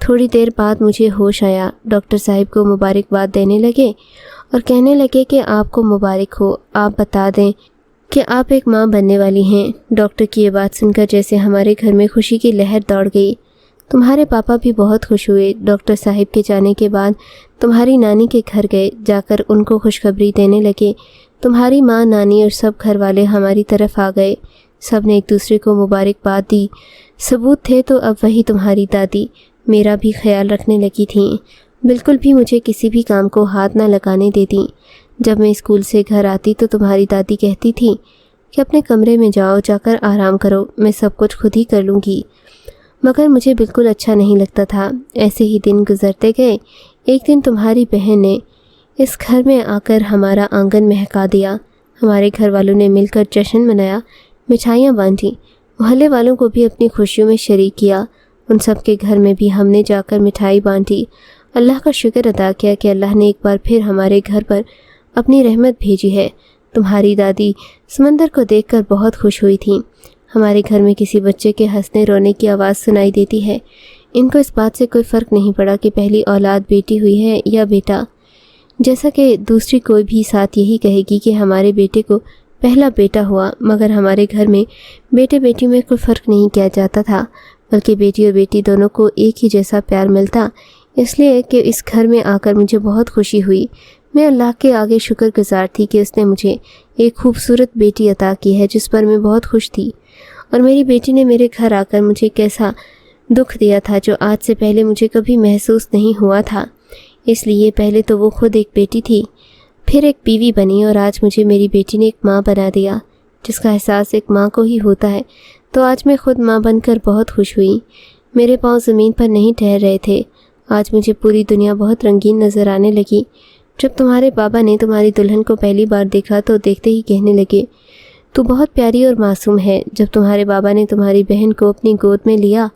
تھوڑی دیر بعد مجھے ہوش آیا۔ ڈاکٹر صاحب کو مبارکباد دینے لگے اور کہنے لگے کہ آپ کو مبارک ہو، آپ بتا دیں کہ آپ ایک ماں بننے والی ہیں۔ ڈاکٹر کی یہ بات سن کر جیسے ہمارے گھر میں خوشی کی لہر دوڑ گئی۔ تمہارے پاپا بھی بہت خوش ہوئے۔ ڈاکٹر صاحب کے جانے کے بعد تمہاری نانی کے گھر گئے، جا کر ان کو خوشخبری دینے لگے۔ تمہاری ماں، نانی اور سب گھر والے ہماری طرف آ گئے۔ سب نے ایک دوسرے کو مبارکباد دی۔ ثبوت تھے تو اب وہی تمہاری دادی میرا بھی خیال رکھنے لگی تھیں، بالکل بھی مجھے کسی بھی کام کو ہاتھ نہ لگانے دیتی۔ جب میں اسکول سے گھر آتی تو تمہاری دادی کہتی تھی کہ اپنے کمرے میں جاؤ، جا کر آرام کرو، میں سب کچھ خود ہی کر لوں گی، مگر مجھے بالکل اچھا نہیں لگتا تھا۔ ایسے ہی دن گزرتے گئے۔ ایک دن تمہاری بہن نے اس گھر میں آ کر ہمارا آنگن مہکا دیا۔ ہمارے گھر والوں نے مل کر جشن منایا، مٹھائیاں بانٹی، محلے والوں کو بھی اپنی خوشیوں میں شریک کیا۔ ان سب کے گھر میں بھی ہم نے جا کر مٹھائی بانٹی، اللہ کا شکر ادا کیا کہ اللہ نے ایک بار پھر ہمارے گھر پر اپنی رحمت بھیجی ہے۔ تمہاری دادی سمندر کو دیکھ کر بہت خوش ہوئی تھیں۔ ہمارے گھر میں کسی بچے کے ہنسنے رونے کی آواز سنائی دیتی ہے، ان کو اس بات سے کوئی فرق نہیں پڑا کہ پہلی اولاد بیٹی ہوئی ہے یا بیٹا، جیسا کہ دوسری کوئی بھی ساتھ یہی کہے گی کہ ہمارے بیٹے کو پہلا بیٹا ہوا، مگر ہمارے گھر میں بیٹے بیٹی میں کوئی فرق نہیں کیا جاتا تھا، بلکہ بیٹی اور بیٹی دونوں کو ایک ہی جیسا پیار ملتا۔ اس لیے کہ اس گھر میں آ کر مجھے بہت خوشی ہوئی۔ میں اللہ کے آگے شکر گزار تھی کہ اس نے مجھے ایک خوبصورت بیٹی عطا کی ہے جس پر میں بہت خوش تھی، اور میری بیٹی نے میرے گھر آ کر مجھے کیسا دکھ دیا تھا جو آج سے پہلے مجھے کبھی محسوس نہیں ہوا تھا۔ اس لیے پہلے تو وہ خود ایک بیٹی تھی، پھر ایک بیوی بنی، اور آج مجھے میری بیٹی نے ایک ماں بنا دیا، جس کا احساس ایک ماں کو ہی ہوتا ہے۔ تو آج میں خود ماں بن کر بہت خوش ہوئی۔ میرے پاؤں زمین پر نہیں ٹھہر رہے تھے۔ آج مجھے پوری دنیا بہت رنگین نظر آنے لگی۔ جب تمہارے بابا نے تمہاری دلہن کو پہلی بار دیکھا تو دیکھتے ہی کہنے لگے، تو بہت پیاری اور معصوم ہے۔ جب تمہارے بابا نے تمہاری بہن کو اپنی گود میں لیا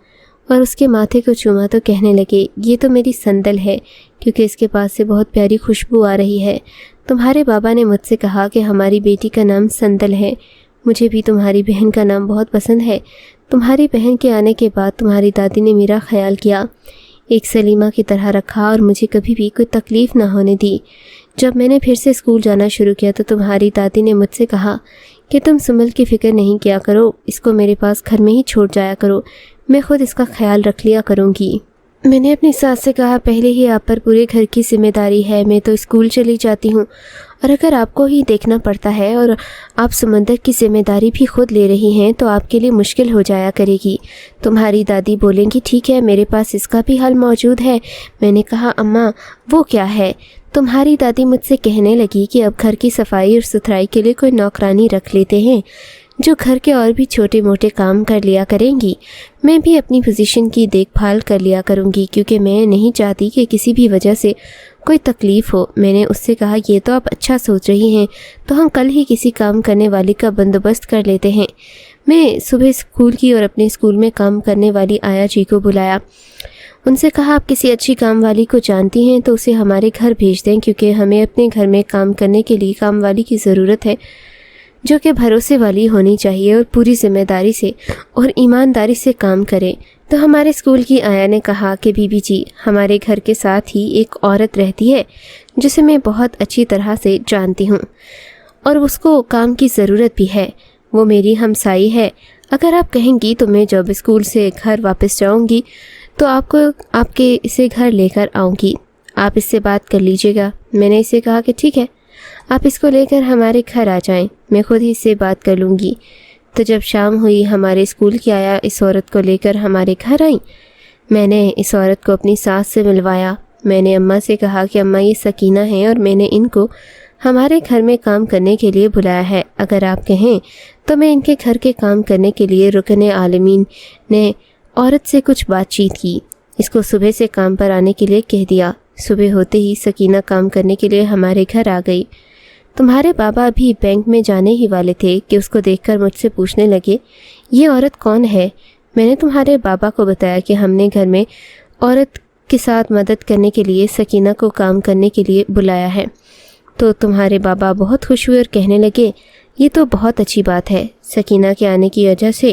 اور اس کے ماتھے کو چوما تو کہنے لگے، یہ تو میری سندل ہے، کیونکہ اس کے پاس سے بہت پیاری خوشبو آ رہی ہے۔ تمہارے بابا نے مجھ سے کہا کہ ہماری بیٹی کا نام سندل ہے۔ مجھے بھی تمہاری بہن کا نام بہت پسند ہے۔ تمہاری بہن کے آنے کے بعد تمہاری دادی نے میرا خیال کیا، ایک سلیمہ کی طرح رکھا اور مجھے کبھی بھی کوئی تکلیف نہ ہونے دی۔ جب میں نے پھر سے اسکول جانا شروع کیا تو تمہاری دادی نے مجھ سے کہا کہ تم سمل کی فکر نہیں کیا کرو، اس کو میرے پاس گھر میں ہی چھوڑ جایا کرو، میں خود اس کا خیال رکھ لیا کروں گی۔ میں نے اپنی ساس سے کہا، پہلے ہی آپ پر پورے گھر کی ذمہ داری ہے، میں تو اسکول چلی جاتی ہوں، اور اگر آپ کو ہی دیکھنا پڑتا ہے اور آپ سمندر کی ذمہ داری بھی خود لے رہی ہیں تو آپ کے لیے مشکل ہو جایا کرے گی۔ تمہاری دادی بولیں گی، ٹھیک ہے، میرے پاس اس کا بھی حل موجود ہے۔ میں نے کہا، اماں وہ کیا ہے؟ تمہاری دادی مجھ سے کہنے لگی کہ اب گھر کی صفائی اور ستھرائی کے لیے کوئی نوکرانی رکھ لیتے ہیں جو گھر کے اور بھی چھوٹے موٹے کام کر لیا کریں گی۔ میں بھی اپنی پوزیشن کی دیکھ بھال کر لیا کروں گی، کیونکہ میں نہیں چاہتی کہ کسی بھی وجہ سے کوئی تکلیف ہو۔ میں نے اس سے کہا، یہ تو آپ اچھا سوچ رہی ہیں، تو ہم کل ہی کسی کام کرنے والی کا بندوبست کر لیتے ہیں۔ میں صبح اسکول کی اور اپنے اسکول میں کام کرنے والی آیا جی کو بلایا، ان سے کہا، آپ کسی اچھی کام والی کو جانتی ہیں تو اسے ہمارے گھر بھیج دیں، کیونکہ ہمیں اپنے گھر میں کام کرنے کے لیے کام والی کی ضرورت ہے جو کہ بھروسے والی ہونی چاہیے اور پوری ذمہ داری سے اور ایمانداری سے کام کرے۔ تو ہمارے اسکول کی آیا نے کہا کہ بی بی جی، ہمارے گھر کے ساتھ ہی ایک عورت رہتی ہے جسے میں بہت اچھی طرح سے جانتی ہوں اور اس کو کام کی ضرورت بھی ہے، وہ میری ہمسائی ہے۔ اگر آپ کہیں گی تو میں جب اسکول سے گھر واپس جاؤں گی تو آپ کے اسے گھر لے کر آؤں گی، آپ اس سے بات کر لیجیے گا۔ میں نے اسے کہا کہ ٹھیک ہے، آپ اس کو لے کر ہمارے گھر آ جائیں، میں خود ہی اس سے بات کر لوں گی۔ تو جب شام ہوئی، ہمارے اسکول کی آیا اس عورت کو لے کر ہمارے گھر آئیں۔ میں نے اس عورت کو اپنی ساس سے ملوایا۔ میں نے اماں سے کہا کہ اماں یہ سکینہ ہیں اور میں نے ان کو ہمارے گھر میں کام کرنے کے لیے بلایا ہے، اگر آپ کہیں تو میں ان کے گھر کے کام کرنے کے لیے رکن عالمین نے عورت سے کچھ بات چیت کی، اس کو صبح سے کام پر آنے کے لیے کہہ دیا۔ صبح ہوتے ہی سکینہ کام کرنے کے لیے ہمارے گھر آ گئی۔ تمہارے بابا بھی بینک میں جانے ہی والے تھے کہ اس کو دیکھ کر مجھ سے پوچھنے لگے، یہ عورت کون ہے؟ میں نے تمہارے بابا کو بتایا کہ ہم نے گھر میں عورت کے ساتھ مدد کرنے کے لیے سکینہ کو کام کرنے کے لیے بلایا ہے۔ تو تمہارے بابا بہت خوش ہوئے اور کہنے لگے، یہ تو بہت اچھی بات ہے۔ سکینہ کے آنے کی وجہ سے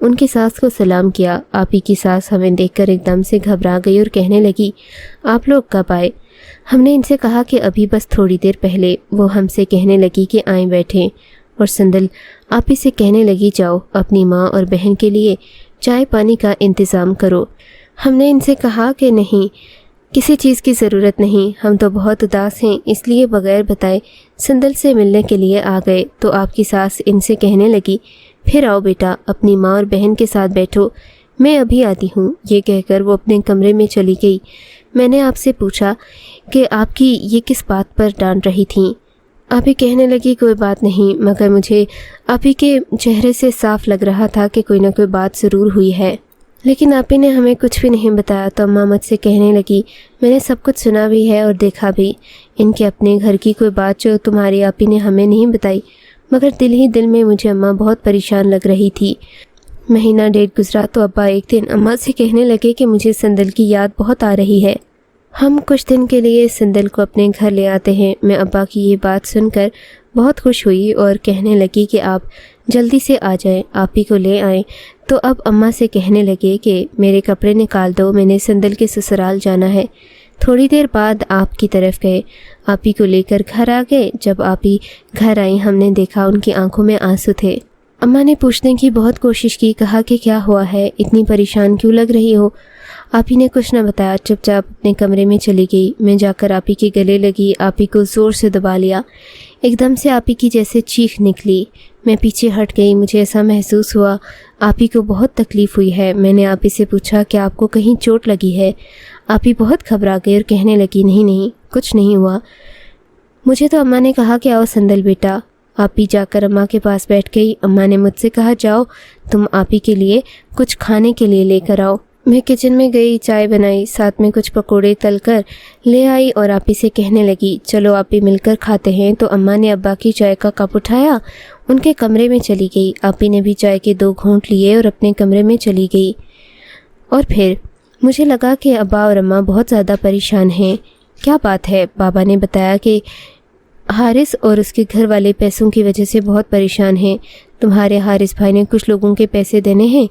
ان کی ساس کو سلام کیا۔ آپی کی ساس ہمیں دیکھ کر ایک دم سے گھبرا گئی اور کہنے لگی، آپ لوگ کب آئے؟ ہم نے ان سے کہا کہ ابھی بس تھوڑی دیر پہلے۔ وہ ہم سے کہنے لگی کہ آئیں بیٹھیں، اور سندل آپی سے کہنے لگی، جاؤ اپنی ماں اور بہن کے لیے چائے پانی کا انتظام کرو۔ ہم نے ان سے کہا کہ نہیں، کسی چیز کی ضرورت نہیں، ہم تو بہت اداس ہیں، اس لیے بغیر بتائے سندل سے ملنے کے لیے آ گئے۔ تو آپ کی ساس ان سے کہنے لگی، پھر آؤ بیٹا، اپنی ماں اور بہن کے ساتھ بیٹھو، میں ابھی آتی ہوں۔ یہ کہہ کر وہ اپنے کمرے میں چلی گئی۔ میں نے آپ سے پوچھا کہ آپ کی یہ کس بات پر ڈانٹ رہی تھیں؟ آپی کہنے لگی، کوئی بات نہیں، مگر مجھے آپی کے چہرے سے صاف لگ رہا تھا کہ کوئی نہ کوئی بات ضرور ہوئی ہے، لیکن آپی نے ہمیں کچھ بھی نہیں بتایا۔ تو اماں مجھ سے کہنے لگی، میں نے سب کچھ سنا بھی ہے اور دیکھا بھی، ان کے اپنے گھر کی کوئی بات جو تمہاری آپی نے ہمیں نہیں بتائی، مگر دل ہی دل میں مجھے اماں بہت پریشان لگ رہی تھی۔ مہینہ ڈیڑھ گزرا تو ابا ایک دن اماں سے کہنے لگے کہ مجھے سندل کی یاد بہت آ رہی ہے، ہم کچھ دن کے لیے سندل کو اپنے گھر لے آتے ہیں۔ میں ابا کی یہ بات سن کر بہت خوش ہوئی اور کہنے لگی کہ آپ جلدی سے آ جائیں، آپی کو لے آئیں۔ تو اب اماں سے کہنے لگے کہ میرے کپڑے نکال دو، میں نے سندل کے سسرال جانا ہے۔ تھوڑی دیر بعد آپ کی طرف گئے، آپی کو لے کر گھر آ گئے۔ جب آپی گھر آئیں ہم نے دیکھا ان کی آنکھوں میں آنسو تھے۔ اماں نے پوچھنے کی بہت کوشش کی، کہا کہ کیا ہوا ہے، اتنی پریشان کیوں لگ رہی ہو؟ آپی نے کچھ نہ بتایا، چپ چاپ اپنے کمرے میں چلی گئی۔ میں جا کر آپی کے گلے لگی، آپی کو زور سے دبا لیا۔ ایک دم سے آپی کی جیسے چیخ نکلی، میں پیچھے ہٹ گئی۔ مجھے ایسا محسوس ہوا آپی کو بہت تکلیف ہوئی ہے۔ میں نے آپی سے پوچھا کہ آپ کو کہیں چوٹ لگی ہے؟ آپی بہت گھبرا گئی اور کہنے لگی، نہیں کچھ نہیں ہوا مجھے تو اماں نے کہا کہ آؤ سندل بیٹا۔ آپی جا کر اماں کے پاس بیٹھ گئی۔ اماں نے مجھ سے کہا، جاؤ تم آپی کے لیے کچھ کھانے کے لیے لے کر آؤ۔ میں کچن میں گئی، چائے بنائی، ساتھ میں کچھ پکوڑے تل کر لے آئی اور آپی سے کہنے لگی، چلو آپی مل کر کھاتے ہیں۔ تو اماں نے ابا کی چائے کا کپ اٹھایا، ان کے کمرے میں چلی گئی۔ آپی نے بھی چائے کے 2 گھونٹ لیے اور اپنے کمرے میں چلی گئی۔ اور پھر مجھے لگا کہ ابا اور اماں بہت زیادہ پریشان ہیں۔ کیا بات ہے؟ بابا نے بتایا کہ حارث اور اس کے گھر والے پیسوں کی وجہ سے بہت پریشان ہیں۔ تمہارے حارث بھائی نے کچھ لوگوں کے پیسے دینے ہیں،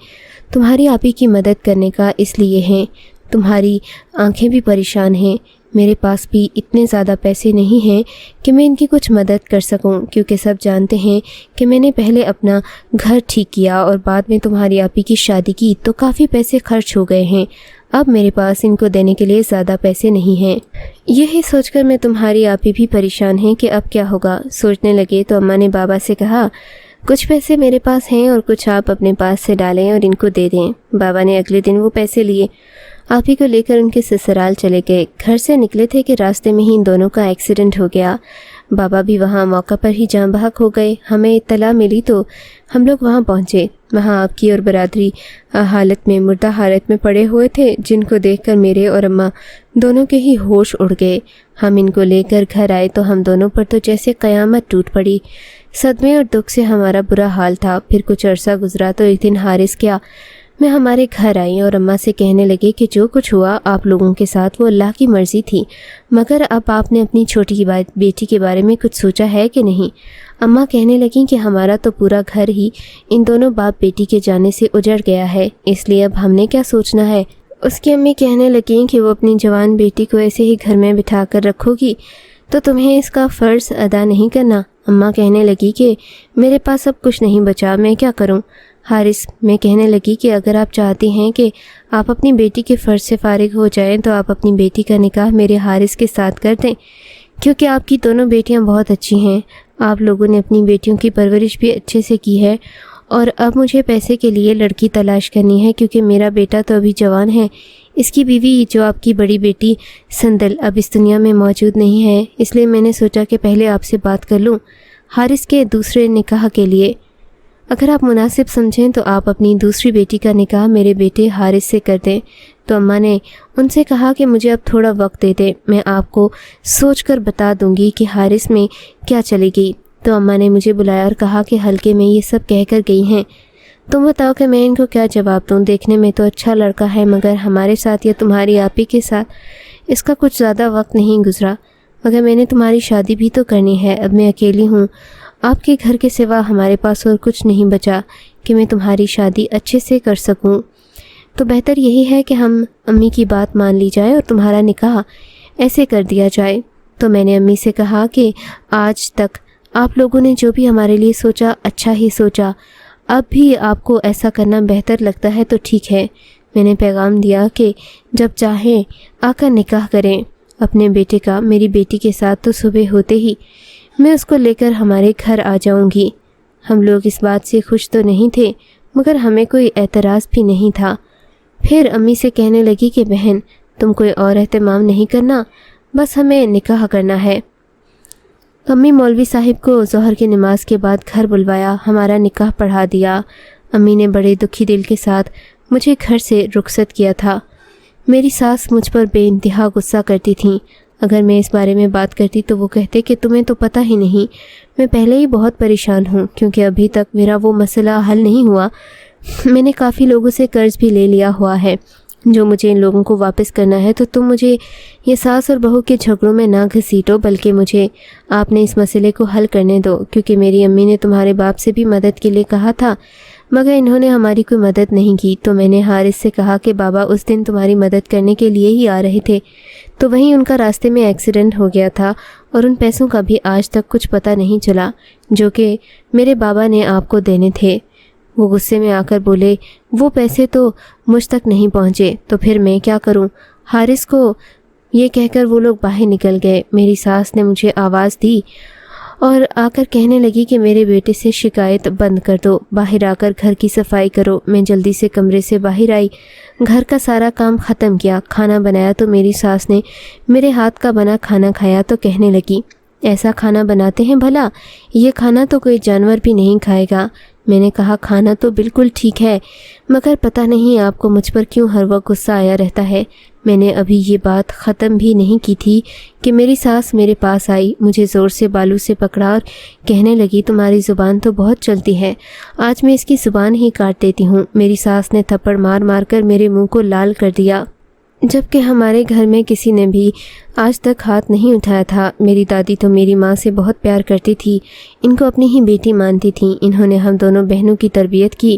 تمہاری آپی کی مدد کرنے کا، اس لیے ہیں۔ تمہاری آنکھیں بھی پریشان ہیں۔ میرے پاس بھی اتنے زیادہ پیسے نہیں ہیں کہ میں ان کی کچھ مدد کر سکوں، کیونکہ سب جانتے ہیں کہ میں نے پہلے اپنا گھر ٹھیک کیا اور بعد میں تمہاری آپی کی شادی کی، تو کافی پیسے خرچ ہو گئے ہیں۔ اب میرے پاس ان کو دینے کے لیے زیادہ پیسے نہیں ہیں۔ یہی سوچ کر میں تمہاری آپی بھی پریشان ہیں کہ اب کیا ہوگا۔ سوچنے لگے تو اماں نے بابا سے کہا، کچھ پیسے میرے پاس ہیں اور کچھ آپ اپنے پاس سے ڈالیں اور ان کو دے دیں۔ بابا نے اگلے دن وہ پیسے لیے، آپی کو لے کر ان کے سسرال چلے گئے۔ گھر سے نکلے تھے کہ راستے میں ہی ان دونوں کا ایکسیڈنٹ ہو گیا۔ بابا بھی وہاں موقع پر ہی جاں بحق ہو گئے۔ ہمیں اطلاع ملی تو ہم لوگ وہاں پہنچے۔ وہاں آپ کی اور برادری حالت میں مردہ حالت میں پڑے ہوئے تھے، جن کو دیکھ کر میرے اور اماں دونوں کے ہی ہوش اڑ گئے۔ ہم ان کو لے کر گھر آئے تو ہم دونوں پر تو جیسے قیامت ٹوٹ پڑی۔ صدمے اور دکھ سے ہمارا برا حال تھا۔ پھر کچھ عرصہ گزرا تو ایک دن حارث کیا میں ہمارے گھر آئی اور اماں سے کہنے لگے کہ جو کچھ ہوا آپ لوگوں کے ساتھ وہ اللہ کی مرضی تھی، مگر اب آپ نے اپنی چھوٹی بیٹی کے بارے میں کچھ سوچا ہے کہ نہیں؟ اماں کہنے لگیں کہ ہمارا تو پورا گھر ہی ان دونوں باپ بیٹی کے جانے سے اجڑ گیا ہے، اس لیے اب ہم نے کیا سوچنا ہے۔ اس کی امی کہنے لگیں کہ وہ اپنی جوان بیٹی کو ایسے ہی گھر میں بٹھا کر رکھو گی تو تمہیں اس کا فرض ادا نہیں کرنا۔ اماں کہنے لگی کہ میرے پاس اب کچھ نہیں بچا، میں کیا کروں؟ حارث میں کہنے لگی کہ اگر آپ چاہتی ہیں کہ آپ اپنی بیٹی کے فرض سے فارغ ہو جائیں تو آپ اپنی بیٹی کا نکاح میرے حارث کے ساتھ کر دیں، کیونکہ آپ کی دونوں بیٹیاں بہت اچھی ہیں، آپ لوگوں نے اپنی بیٹیوں کی پرورش بھی اچھے سے کی ہے، اور اب مجھے پیسے کے لیے لڑکی تلاش کرنی ہے، کیونکہ میرا بیٹا تو ابھی جوان ہے، اس کی بیوی جو آپ کی بڑی بیٹی سندل اب اس دنیا میں موجود نہیں ہے، اس لیے میں نے سوچا کہ پہلے آپ سے بات کر لوں حارث کے دوسرے نکاح کے لیے۔ اگر آپ مناسب سمجھیں تو آپ اپنی دوسری بیٹی کا نکاح میرے بیٹے حارث سے کر دیں۔ تو اماں نے ان سے کہا کہ مجھے اب تھوڑا وقت دے دیں، میں آپ کو سوچ کر بتا دوں گی کہ حارث میں کیا چلے گی۔ تو اماں نے مجھے بلایا اور کہا کہ حلقے میں یہ سب کہہ کر گئی ہیں، تم بتاؤ کہ میں ان کو کیا جواب دوں؟ دیکھنے میں تو اچھا لڑکا ہے، مگر ہمارے ساتھ یا تمہاری آپی کے ساتھ اس کا کچھ زیادہ وقت نہیں گزرا، مگر میں نے تمہاری شادی بھی تو کرنی ہے، اب میں اکیلی ہوں، آپ کے گھر کے سوا ہمارے پاس اور کچھ نہیں بچا، کہ میں تمہاری شادی اچھے سے کر سکوں، تو بہتر یہی ہے کہ ہم امی کی بات مان لی جائے اور تمہارا نکاح ایسے کر دیا جائے۔ تو میں نے امی سے کہا کہ آج تک آپ لوگوں نے جو بھی ہمارے لیے سوچا اچھا ہی سوچا، اب بھی آپ کو ایسا کرنا بہتر لگتا ہے تو ٹھیک ہے۔ میں نے پیغام دیا کہ جب چاہیں آ کر نکاح کریں اپنے بیٹے کا، میری بیٹی کے ساتھ تو صبح ہوتے ہی میں اس کو لے کر ہمارے گھر آ جاؤں گی۔ ہم لوگ اس بات سے خوش تو نہیں تھے مگر ہمیں کوئی اعتراض بھی نہیں تھا۔ پھر امی سے کہنے لگی کہ بہن تم کوئی اور اہتمام نہیں کرنا، بس ہمیں نکاح کرنا ہے۔ امی مولوی صاحب کو ظہر کی نماز کے بعد گھر بلوایا، ہمارا نکاح پڑھا دیا۔ امی نے بڑے دکھی دل کے ساتھ مجھے گھر سے رخصت کیا تھا۔ میری ساس مجھ پر بے انتہا غصہ کرتی تھیں۔ اگر میں اس بارے میں بات کرتی تو وہ کہتے کہ تمہیں تو پتہ ہی نہیں، میں پہلے ہی بہت پریشان ہوں کیونکہ ابھی تک میرا وہ مسئلہ حل نہیں ہوا۔ میں نے کافی لوگوں سے قرض بھی لے لیا ہوا ہے جو مجھے ان لوگوں کو واپس کرنا ہے، تو تم مجھے یہ ساس اور بہو کے جھگڑوں میں نہ گھسیٹو، بلکہ مجھے آپ نے اس مسئلے کو حل کرنے دو، کیونکہ میری امی نے تمہارے باپ سے بھی مدد کے لیے کہا تھا مگر انہوں نے ہماری کوئی مدد نہیں کی۔ تو میں نے حارث سے کہا کہ بابا اس دن تمہاری مدد کرنے کے لیے ہی آ رہے تھے، تو وہیں ان کا راستے میں ایکسیڈنٹ ہو گیا تھا اور ان پیسوں کا بھی آج تک کچھ پتہ نہیں چلا جو کہ میرے بابا نے آپ کو دینے تھے۔ وہ غصے میں آ کر بولے وہ پیسے تو مجھ تک نہیں پہنچے، تو پھر میں کیا کروں؟ حارث کو یہ کہہ کر وہ لوگ باہر نکل گئے۔ میری ساس نے مجھے آواز دی اور آ کر کہنے لگی کہ میرے بیٹے سے شکایت بند کر دو، باہر آ کر گھر کی صفائی کرو۔ میں جلدی سے کمرے سے باہر آئی، گھر کا سارا کام ختم کیا، کھانا بنایا تو میری ساس نے میرے ہاتھ کا بنا کھانا کھایا تو کہنے لگی ایسا کھانا بناتے ہیں بھلا؟ یہ کھانا تو کوئی جانور بھی نہیں کھائے گا۔ میں نے کہا کھانا تو بالکل ٹھیک ہے مگر پتہ نہیں آپ کو مجھ پر کیوں ہر وقت غصہ آیا رہتا ہے۔ میں نے ابھی یہ بات ختم بھی نہیں کی تھی کہ میری ساس میرے پاس آئی، مجھے زور سے بالوں سے پکڑا اور کہنے لگی تمہاری زبان تو بہت چلتی ہے، آج میں اس کی زبان ہی کاٹ دیتی ہوں۔ میری ساس نے تھپڑ مار مار کر میرے منہ کو لال کر دیا، جبکہ ہمارے گھر میں کسی نے بھی آج تک ہاتھ نہیں اٹھایا تھا۔ میری دادی تو میری ماں سے بہت پیار کرتی تھی، ان کو اپنی ہی بیٹی مانتی تھیں۔ انہوں نے ہم دونوں بہنوں کی تربیت کی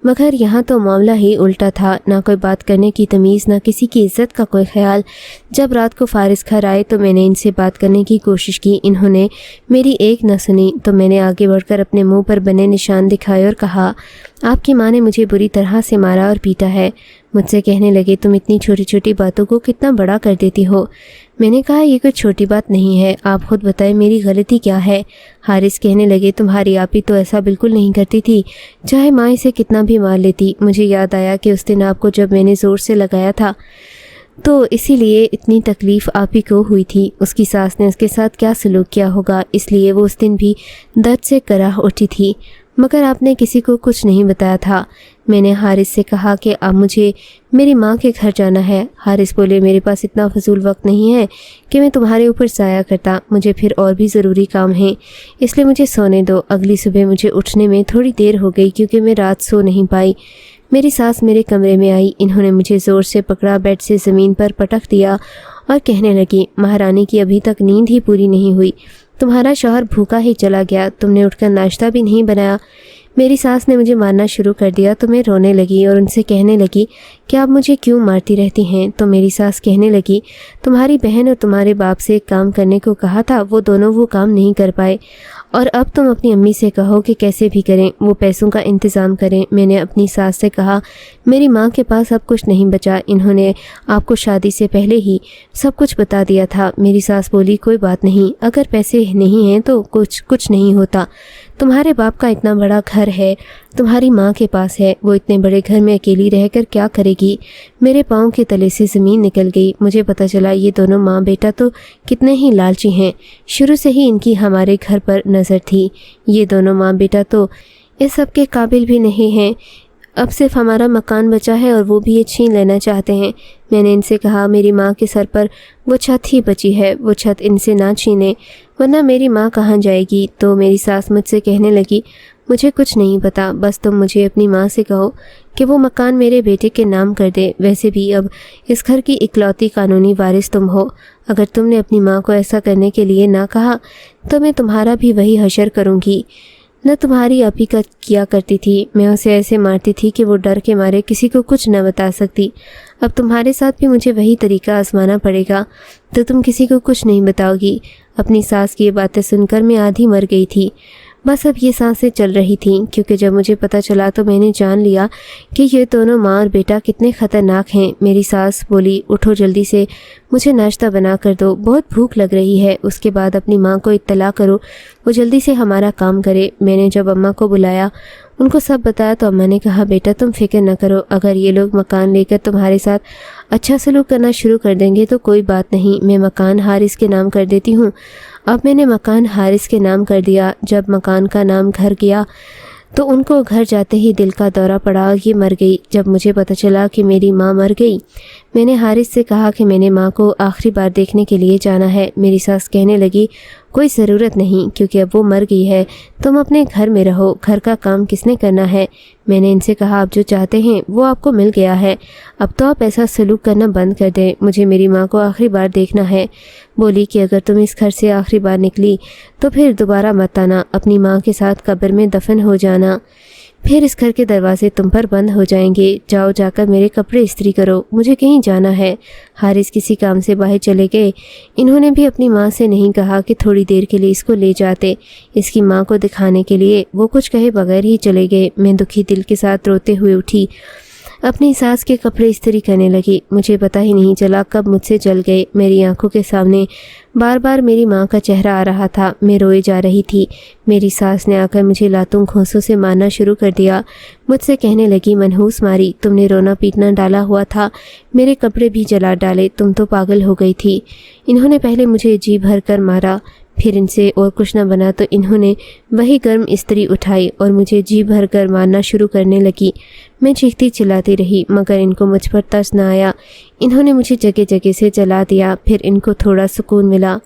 مگر یہاں تو معاملہ ہی الٹا تھا، نہ کوئی بات کرنے کی تمیز، نہ کسی کی عزت کا کوئی خیال۔ جب رات کو فارس گھر آئے تو میں نے ان سے بات کرنے کی کوشش کی، انہوں نے میری ایک نہ سنی۔ تو میں نے آگے بڑھ کر اپنے منہ پر بنے نشان دکھائے اور کہا آپ کی ماں نے مجھے بری طرح سے مارا اور پیٹا ہے۔ مجھ سے کہنے لگے تم اتنی چھوٹی چھوٹی باتوں کو کتنا بڑا کر دیتی ہو۔ میں نے کہا یہ کوئی چھوٹی بات نہیں ہے، آپ خود بتائیں میری غلطی کیا ہے۔ حارث کہنے لگے تمہاری آپی تو ایسا بالکل نہیں کرتی تھی، چاہے ماں اسے کتنا بھی مار لیتی۔ مجھے یاد آیا کہ اس دن آپ کو جب میں نے زور سے لگایا تھا تو اسی لیے اتنی تکلیف آپی کو ہوئی تھی، اس کی ساس نے اس کے ساتھ کیا سلوک کیا ہوگا، اس لیے وہ اس دن بھی درد سے کراہ اٹھی تھی، مگر آپ نے کسی کو کچھ نہیں بتایا تھا۔ میں نے حارث سے کہا کہ اب مجھے میری ماں کے گھر جانا ہے۔ حارث بولے میرے پاس اتنا فضول وقت نہیں ہے کہ میں تمہارے اوپر ضائع کرتا، مجھے پھر اور بھی ضروری کام ہیں، اس لیے مجھے سونے دو۔ اگلی صبح مجھے اٹھنے میں تھوڑی دیر ہو گئی کیونکہ میں رات سو نہیں پائی۔ میری ساس میرے کمرے میں آئی، انہوں نے مجھے زور سے پکڑا، بیڈ سے زمین پر پٹک دیا اور کہنے لگی مہارانی کی ابھی تک نیند ہی پوری نہیں ہوئی، تمہارا شوہر بھوکا ہی چلا گیا، تم نے اٹھ کر ناشتہ بھی نہیں بنایا۔ میری ساس نے مجھے مارنا شروع کر دیا تو میں رونے لگی اور ان سے کہنے لگی کہ آپ مجھے کیوں مارتی رہتی ہیں؟ تو میری ساس کہنے لگی تمہاری بہن اور تمہارے باپ سے ایک کام کرنے کو کہا تھا، وہ دونوں وہ کام نہیں کر پائے، اور اب تم اپنی امی سے کہو کہ کیسے بھی کریں وہ پیسوں کا انتظام کریں۔ میں نے اپنی ساس سے کہا میری ماں کے پاس اب کچھ نہیں بچا، انہوں نے آپ کو شادی سے پہلے ہی سب کچھ بتا دیا تھا۔ میری ساس بولی کوئی بات نہیں، اگر پیسے نہیں ہیں تو کچھ نہیں ہوتا، تمہارے باپ کا اتنا بڑا گھر ہے، تمہاری ماں کے پاس ہے، وہ اتنے بڑے گھر میں اکیلی رہ کر کیا کرے گی؟ میرے پاؤں کے تلے سے زمین نکل گئی، مجھے پتہ چلا یہ دونوں ماں بیٹا تو کتنے ہی لالچی ہیں، شروع سے ہی ان کی ہمارے گھر پر نظر تھی، یہ دونوں ماں بیٹا تو اس سب کے قابل بھی نہیں ہیں، اب صرف ہمارا مکان بچا ہے اور وہ بھی یہ چھین لینا چاہتے ہیں۔ میں نے ان سے کہا میری ماں کے سر پر وہ چھت ہی بچی ہے، وہ چھت ان سے نہ چھینیں ورنہ میری ماں کہاں جائے گی۔ تو میری ساس مجھ سے کہنے لگی مجھے کچھ نہیں پتا، بس تم مجھے اپنی ماں سے کہو کہ وہ مکان میرے بیٹے کے نام کر دے، ویسے بھی اب اس گھر کی اکلوتی قانونی وارث تم ہو، اگر تم نے اپنی ماں کو ایسا کرنے کے لیے نہ کہا تو میں تمہارا بھی وہی حشر کروں گی۔ نہ تمہاری اپی کا کیا کرتی تھی۔ میں اسے ایسے مارتی تھی کہ وہ ڈر کے مارے کسی کو کچھ نہ بتا سکتی۔ اب تمہارے ساتھ بھی مجھے وہی طریقہ آزمانا پڑے گا تو تم کسی کو کچھ نہیں بتاؤ گی۔ اپنی ساس کی یہ باتیں سن کر میں آدھی مر گئی تھی۔ بس اب یہ سانسیں چل رہی تھیں، کیونکہ جب مجھے پتہ چلا تو میں نے جان لیا کہ یہ دونوں ماں اور بیٹا کتنے خطرناک ہیں۔ میری ساس بولی، اٹھو جلدی سے، مجھے ناشتہ بنا کر دو، بہت بھوک لگ رہی ہے۔ اس کے بعد اپنی ماں کو اطلاع کرو، وہ جلدی سے ہمارا کام کرے۔ میں نے جب اماں کو بلایا، ان کو سب بتایا تو اماں نے کہا، بیٹا تم فکر نہ کرو، اگر یہ لوگ مکان لے کر تمہارے ساتھ اچھا سلوک کرنا شروع کر دیں گے تو کوئی بات نہیں، میں مکان حارث کے نام کر دیتی ہوں۔ اب میں نے مکان حارث کے نام کر دیا۔ جب مکان کا نام گھر گیا تو ان کو گھر جاتے ہی دل کا دورہ پڑا اور یہ مر گئی۔ جب مجھے پتہ چلا کہ میری ماں مر گئی، میں نے حارث سے کہا کہ میں نے ماں کو آخری بار دیکھنے کے لیے جانا ہے۔ میری ساس کہنے لگی، کوئی ضرورت نہیں، کیونکہ اب وہ مر گئی ہے، تم اپنے گھر میں رہو، گھر کا کام کس نے کرنا ہے؟ میں نے ان سے کہا، آپ جو چاہتے ہیں وہ آپ کو مل گیا ہے، اب تو آپ ایسا سلوک کرنا بند کر دیں، مجھے میری ماں کو آخری بار دیکھنا ہے۔ بولی کہ اگر تم اس گھر سے آخری بار نکلی تو پھر دوبارہ مت آنا، اپنی ماں کے ساتھ قبر میں دفن ہو جانا، پھر اس گھر کے دروازے تم پر بند ہو جائیں گے، جاؤ جا کر میرے کپڑے استری کرو، مجھے کہیں جانا ہے۔ حارث کسی کام سے باہر چلے گئے۔ انہوں نے بھی اپنی ماں سے نہیں کہا کہ تھوڑی دیر کے لیے اس کو لے جاتے، اس کی ماں کو دکھانے کے لیے۔ وہ کچھ کہے بغیر ہی چلے گئے۔ میں دکھی دل کے ساتھ روتے ہوئے اٹھی، اپنی ساس کے کپڑے استری کرنے لگی۔ مجھے پتہ ہی نہیں چلا کب مجھ سے جل گئے۔ میری آنکھوں کے سامنے بار بار میری ماں کا چہرہ آ رہا تھا، میں روئے جا رہی تھی۔ میری ساس نے آ کر مجھے لاتوں گھونسوں سے مارنا شروع کر دیا۔ مجھ سے کہنے لگی، منحوس ماری، تم نے رونا پیٹنا ڈالا ہوا تھا، میرے کپڑے بھی جلا ڈالے، تم تو پاگل ہو گئی تھی۔ انہوں نے پہلے مجھے جی بھر کر مارا، پھر ان سے اور کچھ نہ بنا تو انہوں نے وہی گرم استری اٹھائی اور مجھے جی بھر کر مارنا شروع کرنے لگی۔ میں چیختی چلاتی رہی مگر ان کو مجھ پر ترس نہ آیا۔ انہوں نے مجھے جگہ جگہ سے جلا دیا، پھر ان کو تھوڑا سکون ملا۔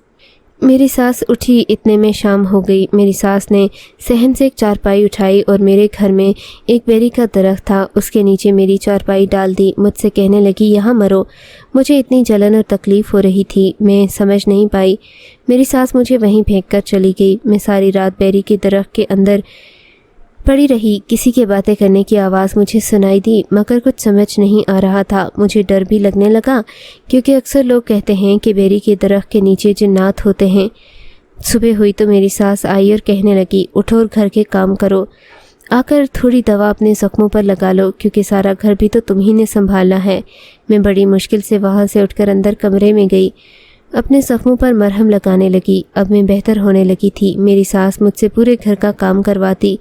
میری ساس اٹھی، اتنے میں شام ہو گئی۔ میری ساس نے صحن سے ایک چارپائی اٹھائی اور میرے گھر میں ایک بیری کا درخت تھا، اس کے نیچے میری چارپائی ڈال دی۔ مجھ سے کہنے لگی، یہاں مرو۔ مجھے اتنی جلن اور تکلیف ہو رہی تھی، میں سمجھ نہیں پائی۔ میری ساس مجھے وہیں پھینک کر چلی گئی۔ میں ساری رات بیری کے درخت کے اندر پڑی رہی۔ کسی کے باتیں کرنے کی آواز مجھے سنائی دی مگر کچھ سمجھ نہیں آ رہا تھا۔ مجھے ڈر بھی لگنے لگا، کیونکہ اکثر لوگ کہتے ہیں کہ بیری کے درخت کے نیچے جنات ہوتے ہیں۔ صبح ہوئی تو میری ساس آئی اور کہنے لگی، اٹھو اور گھر کے کام کرو، آ کر تھوڑی دوا اپنے زخموں پر لگا لو، کیونکہ سارا گھر بھی تو تم ہی نے سنبھالنا ہے۔ میں بڑی مشکل سے وہاں سے اٹھ کر اندر کمرے میں گئی، اپنے زخموں پر مرہم لگانے لگی۔ اب میں بہتر ہونے لگی تھی۔ میری ساس مجھ سے پورے گھر کا کام کرواتی۔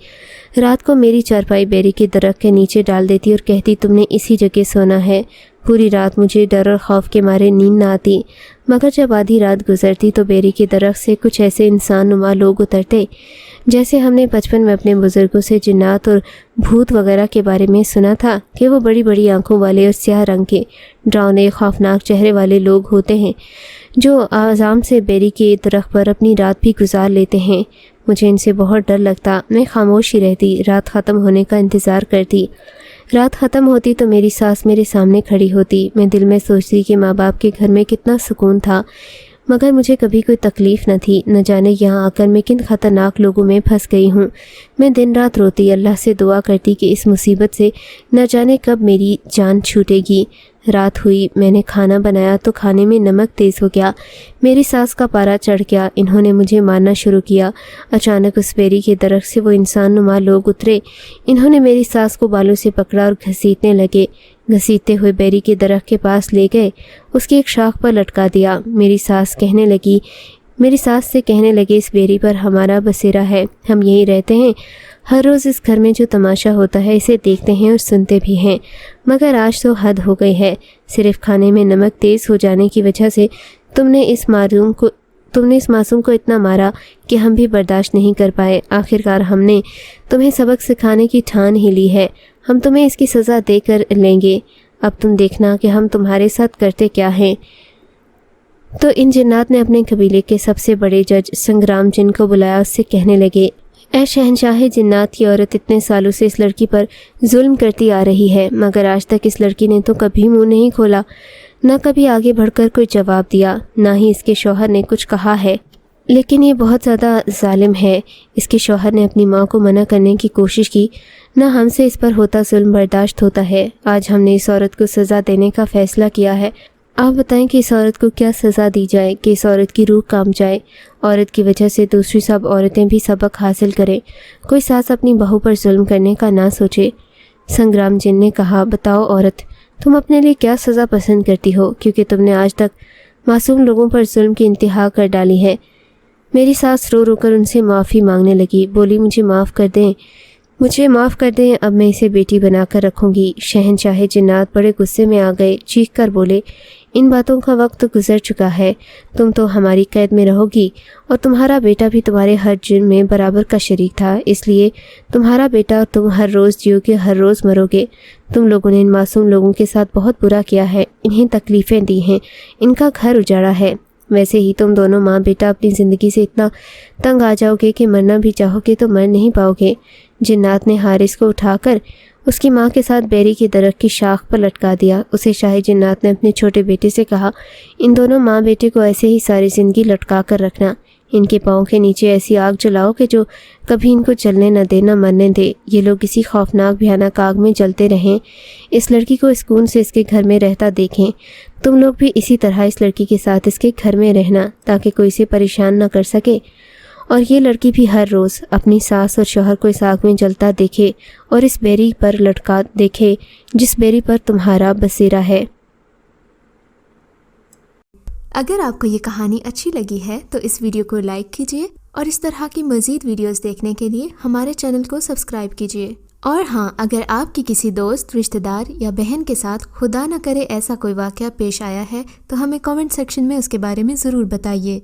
رات کو میری چارپائی بیری کے درخت کے نیچے ڈال دیتی اور کہتی، تم نے اسی جگہ سونا ہے۔ پوری رات مجھے ڈر اور خوف کے مارے نیند نہ آتی، مگر جب آدھی رات گزرتی تو بیری کے درخت سے کچھ ایسے انسان نما لوگ اترتے جیسے ہم نے بچپن میں اپنے بزرگوں سے جنات اور بھوت وغیرہ کے بارے میں سنا تھا کہ وہ بڑی بڑی آنکھوں والے اور سیاہ رنگ کے ڈراؤنے خوفناک چہرے والے لوگ ہوتے ہیں جو آرام سے بیری کے درخت پر اپنی رات بھی گزار لیتے ہیں۔ مجھے ان سے بہت ڈر لگتا۔ میں خاموش ہی رہتی، رات ختم ہونے کا انتظار کرتی۔ رات ختم ہوتی تو میری ساس میرے سامنے کھڑی ہوتی۔ میں دل میں سوچتی کہ ماں باپ کے گھر میں کتنا سکون تھا، مگر مجھے کبھی کوئی تکلیف نہ تھی۔ نہ جانے یہاں آ کر میں کن خطرناک لوگوں میں پھنس گئی ہوں۔ میں دن رات روتی، اللہ سے دعا کرتی کہ اس مصیبت سے نہ جانے کب میری جان چھوٹے گی۔ رات ہوئی، میں نے کھانا بنایا تو کھانے میں نمک تیز ہو گیا۔ میری ساس کا پارا چڑھ گیا، انہوں نے مجھے مارنا شروع کیا۔ اچانک اس بیری کے درخت سے وہ انسان نما لوگ اترے۔ انہوں نے میری ساس کو بالوں سے پکڑا اور گھسیٹنے لگے۔ گھسیٹتے ہوئے بیری کے درخت کے پاس لے گئے، اس کی ایک شاخ پر لٹکا دیا۔ میری ساس سے کہنے لگے، اس بیری پر ہمارا بسیرا ہے، ہم یہیں رہتے ہیں، ہر روز اس گھر میں جو تماشا ہوتا ہے اسے دیکھتے ہیں اور سنتے بھی ہیں، مگر آج تو حد ہو گئی ہے۔ صرف کھانے میں نمک تیز ہو جانے کی وجہ سے تم نے اس معصوم کو اتنا مارا کہ ہم بھی برداشت نہیں کر پائے۔ آخرکار ہم نے تمہیں سبق سکھانے کی ٹھان ہی لی ہے، ہم تمہیں اس کی سزا دے کر لیں گے۔ اب تم دیکھنا کہ ہم تمہارے ساتھ کرتے کیا ہیں۔ تو ان جنات نے اپنے قبیلے کے سب سے بڑے جج سنگرام جن کو بلایا، اس سے کہنے لگے، اے شہنشاہ جنات کی عورت اتنے سالوں سے اس لڑکی پر ظلم کرتی آ رہی ہے، مگر آج تک اس لڑکی نے تو کبھی منہ نہیں کھولا، نہ کبھی آگے بڑھ کر کوئی جواب دیا، نہ ہی اس کے شوہر نے کچھ کہا ہے۔ لیکن یہ بہت زیادہ ظالم ہے۔ اس کے شوہر نے اپنی ماں کو منع کرنے کی کوشش کی، نہ ہم سے اس پر ہوتا ظلم برداشت ہوتا ہے۔ آج ہم نے اس عورت کو سزا دینے کا فیصلہ کیا ہے۔ آپ بتائیں کہ اس عورت کو کیا سزا دی جائے کہ اس عورت کی روح کام جائے، عورت کی وجہ سے دوسری سب عورتیں بھی سبق حاصل کریں، کوئی ساس اپنی بہو پر ظلم کرنے کا نہ سوچے۔ سنگرام جن نے کہا، بتاؤ عورت، تم اپنے لیے کیا سزا پسند کرتی ہو، کیونکہ تم نے آج تک معصوم لوگوں پر ظلم کی انتہا کر ڈالی ہے۔ میری ساس رو رو کر ان سے معافی مانگنے لگی، بولی مجھے معاف کر دیں، اب میں اسے بیٹی بنا کر رکھوں گی۔ شہنشاہ جنات بڑے غصے میں آ گئے، چیخ کر بولے، ان باتوں کا وقت گزر چکا ہے، تم تو ہماری قید میں رہو گی اور تمہارا بیٹا بھی تمہارے ہر جرم میں برابر کا شریک تھا، اس لیے تمہارا بیٹا اور تم ہر روز جیو گے، ہر روز مرو گے۔ تم لوگوں نے ان معصوم لوگوں کے ساتھ بہت برا کیا ہے، انہیں تکلیفیں دی ہیں، ان کا گھر اجاڑا ہے۔ ویسے ہی تم دونوں ماں بیٹا اپنی زندگی سے اتنا تنگ آ جاؤ گے کہ مرنا بھی چاہو گے تو مر نہیں پاؤ گے۔ جنات نے حارث کو اٹھا کر اس کی ماں کے ساتھ بیری کے درخت کی شاخ پر لٹکا دیا۔ اسے شاہ جنات نے اپنے چھوٹے بیٹے سے کہا، ان دونوں ماں بیٹے کو ایسے ہی ساری زندگی لٹکا کر رکھنا، ان کے پاؤں کے نیچے ایسی آگ جلاؤ کہ جو کبھی ان کو چلنے نہ دے، نہ مرنے دے، یہ لوگ اسی خوفناک بھیانک آگ میں جلتے رہیں۔ اس لڑکی کو سکون سے اس کے گھر میں رہتا دیکھیں، تم لوگ بھی اسی طرح اس لڑکی کے ساتھ اس کے گھر میں رہنا تاکہ کوئی اسے پریشان نہ کر سکے، اور یہ لڑکی بھی ہر روز اپنی ساس اور شوہر کو اس آگ میں جلتا دیکھے اور اس بیری پر لٹکا دیکھے جس بیری پر تمہارا بسیرا ہے۔ اگر آپ کو یہ کہانی اچھی لگی ہے تو اس ویڈیو کو لائک کیجیے اور اس طرح کی مزید ویڈیوز دیکھنے کے لیے ہمارے چینل کو سبسکرائب کیجیے۔ اور ہاں، اگر آپ کی کسی دوست، رشتہ دار یا بہن کے ساتھ خدا نہ کرے ایسا کوئی واقعہ پیش آیا ہے تو ہمیں کامنٹ سیکشن میں اس کے بارے میں ضرور بتائیے۔